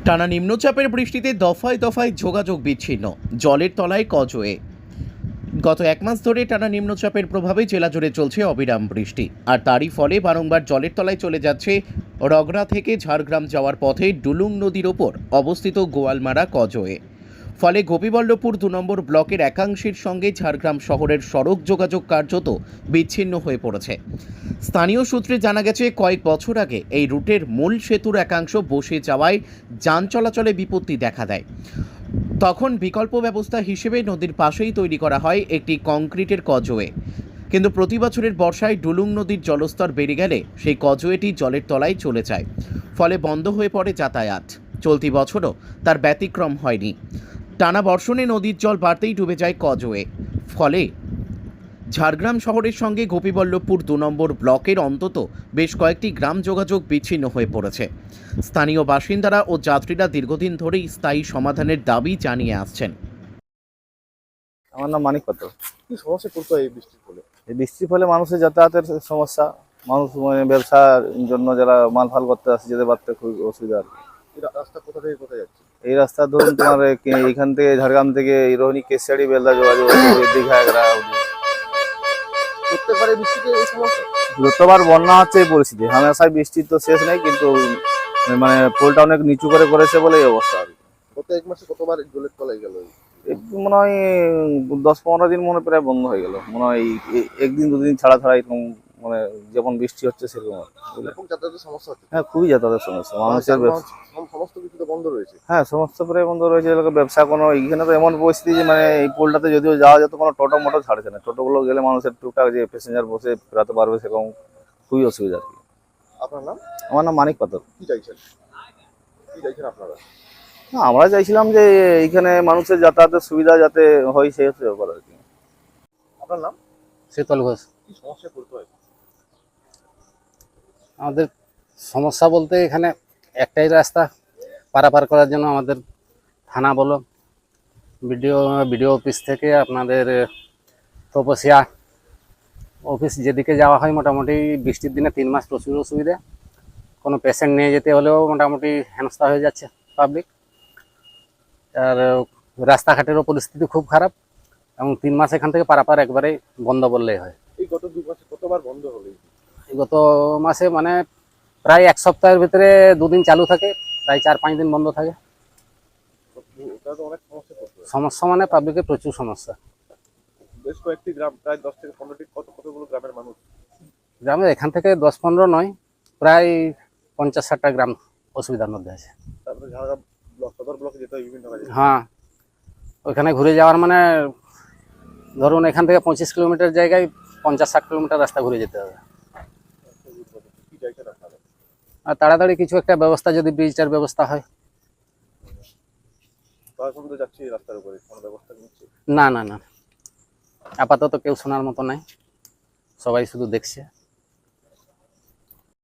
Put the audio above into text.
টানা নিম্নচাপের বৃষ্টিতে দফায় দফায় যোগাযোগ বিচ্ছিন্ন, জলের তলায় কজওয়ে। গত এক মাস ধরে টানা নিম্নচাপের প্রভাবে জেলা জুড়ে চলছে অবিরাম বৃষ্টি, আর তারই ফলে বারংবার জলের তলায় চলে যাচ্ছে রগড়া থেকে ঝাড়গ্রাম যাওয়ার পথে ডুলুং নদীর ওপর অবস্থিত গোয়ালমারা কজওয়ে। ফলে গোপীবল্লভপুর 2 নম্বর ব্লকের একাংশের সঙ্গে ঝাড়গ্রাম শহরের সড়ক যোগাযোগ কার্যত বিচ্ছিন্ন হয়ে পড়েছে। স্থানীয় সূত্রে জানা গেছে, কয়েক বছর আগে এই রুটের মূল সেতুর একাংশ বসে যাওয়ায় যান চলাচলে বিপত্তি দেখা দেয়। তখন বিকল্প ব্যবস্থা হিসেবে নদীর পাশেই তৈরি করা হয় একটি কংক্রিটের কজওয়ে। কিন্তু প্রতি বছরের বর্ষায় ডুলুং নদীর জলস্তর বেড়ে গেলে সেই কজওয়েটি জলের তলায় চলে যায়, ফলে বন্ধ হয়ে পড়ে যাতায়াত। চলতি বছরও তার ব্যতিক্রম হয়নি। টানা বর্ষণে নদীর জল বাড়তেই ডুবে যায় কজওয়ে। ফলে ঝাড়গ্রাম শহরের সঙ্গে গোপীবল্লভপুর 2 নম্বর ব্লকের অন্তত বেশ কয়েকটি গ্রাম যোগাযোগ বিচ্ছিন্ন হয়ে পড়েছে। স্থানীয় বাসিন্দারা ও যাত্রীরা দীর্ঘদিন ধরেই স্থায়ী সমাধানের দাবি জানিয়ে আসছেন। আমার নাম মানিক পাত্র। কি সমস্যা পড়তে হয় এই বৃষ্টির ফলে? এই বৃষ্টির ফলে মানুষের যাতায়াতের সমস্যা, মানুষ ব্যবসার জন্য যারা মাল ফাল করতে আসে যেতে পারতে খুব অসুবিধা আর কি। এই রাস্তা কোথা থেকে কোথায় যাচ্ছে? এই রাস্তা ধরুন তোমার এইখান থেকে ঝাড়গ্রাম থেকে রোহিণী কেশিয়াড়ি বেলদা যোগাযোগ দীঘা এগরা অবধি। প্রত্যেকবারে বৃষ্টিতে এই সমস্যা? যতবার বন্যা হচ্ছে এই পরিস্থিতি, হামেশাই বৃষ্টির তো শেষ নেই, কিন্তু মানে পোলটা অনেক নিচু করে করেছে বলে এই অবস্থা আর কি। গত এক মাসে কতবার জলের তলায় গেল? এই মনে হয় 10-15 দিন মনে প্রায় বন্ধ হয়ে গেল, মনে হয় একদিন দুদিন ছাড়া ছাড়া এরকম, মানে যখন বৃষ্টি হচ্ছে সেরকম আর কি। এরকম যাতায়াতের সমস্যা হচ্ছে? হ্যাঁ, খুবই যাতায়াতের সমস্যা মানুষের ব্যবসা। সমস্ত কিছু তো বন্ধ রয়েছে। হ্যাঁ, সমস্ত প্রায় বন্ধ রয়েছে। এলাকার ব্যবসা কোনো এইখানে তো এমন পরিস্থিতি যে মানে এই পোলটাতে যদিও যাওয়া যেত, কোনো টোটো মোটো ছাড়ছে না। টোটোগুলো গেলে মানুষের টুকটাক যে প্যাসেঞ্জার বসে ফেরাতে পারবে সেরকম খুবই অসুবিধা আর কি। আপনার নাম? আমার নাম মানিক পাত্র। কি চাইছেন? কি চাইছেন আপনারা? না, আমরা চাইছিলাম যে এইখানে মানুষের যাতায়াতের সুবিধা যাতে হয় সেই হচ্ছে ব্যাপার আর কি। আপনার নাম? শীতল ঘোষ। কি সমস্যা পড়তে হয়? আমাদের সমস্যা বলতে এখানে একটাই রাস্তা পারাপার করার জন্য আমাদের থানা বলো, বিডিও অফিস থেকে আপনাদের তপসিয়া অফিস যেদিকে যাওয়া হয়, মোটামুটি বৃষ্টির দিনে 3 মাস প্রচুর অসুবিধা। কোনো পেশেন্ট নিয়ে যেতে হলেও মোটামুটি হেনস্থা হয়ে যাচ্ছে পাবলিক। আর রাস্তাঘাটেরও পরিস্থিতি খুব খারাপ, এবং 3 মাস এখান থেকে পারাপার একবারে বন্ধ বললেই হয়। এই গত 2 মাসে কতবার বন্ধ হলো? গত মাসে মানে প্রায় 1 সপ্তাহের ভিতরে 2 দিন চালু থাকে, প্রায় 4-5 দিন বন্ধ থাকে। এটা তো অনেক সমস্যা পড়তে হয়। সমস্যা মানে পাবলিকের প্রচুর সমস্যা। বেশ কয়েকটি গ্রাম, প্রায় 10 থেকে 15টি, কতগুলো গ্রামের মানুষ? গ্রামে এখান থেকে 10-15 নয়, প্রায় 50-60টা গ্রাম অসুবিধার মধ্যে আছে। তারপরে ঝাড়গ্রাম ব্লক, সদর ব্লকে যেতে হয় বিভিন্ন কাজে। হ্যাঁ, ওইখানে ঘুরে যাওয়ার মানে ধরুন এখান থেকে 25 কিলোমিটার জায়গায় 50-60 কিলোমিটার রাস্তা ঘুরে যেতে হবে। কি চাইছেন আপনারা? আর তাড়াতাড়ি কিছু একটা ব্যবস্থা, যদি ব্রিজটার ব্যবস্থা হয়। প্রশাসন তো যাচ্ছে এই রাস্তার উপরে, কোনো ব্যবস্থা নিচ্ছে? না না না, আপাতত কেউ শোনার মতো নাই, সবাই শুধু দেখছে।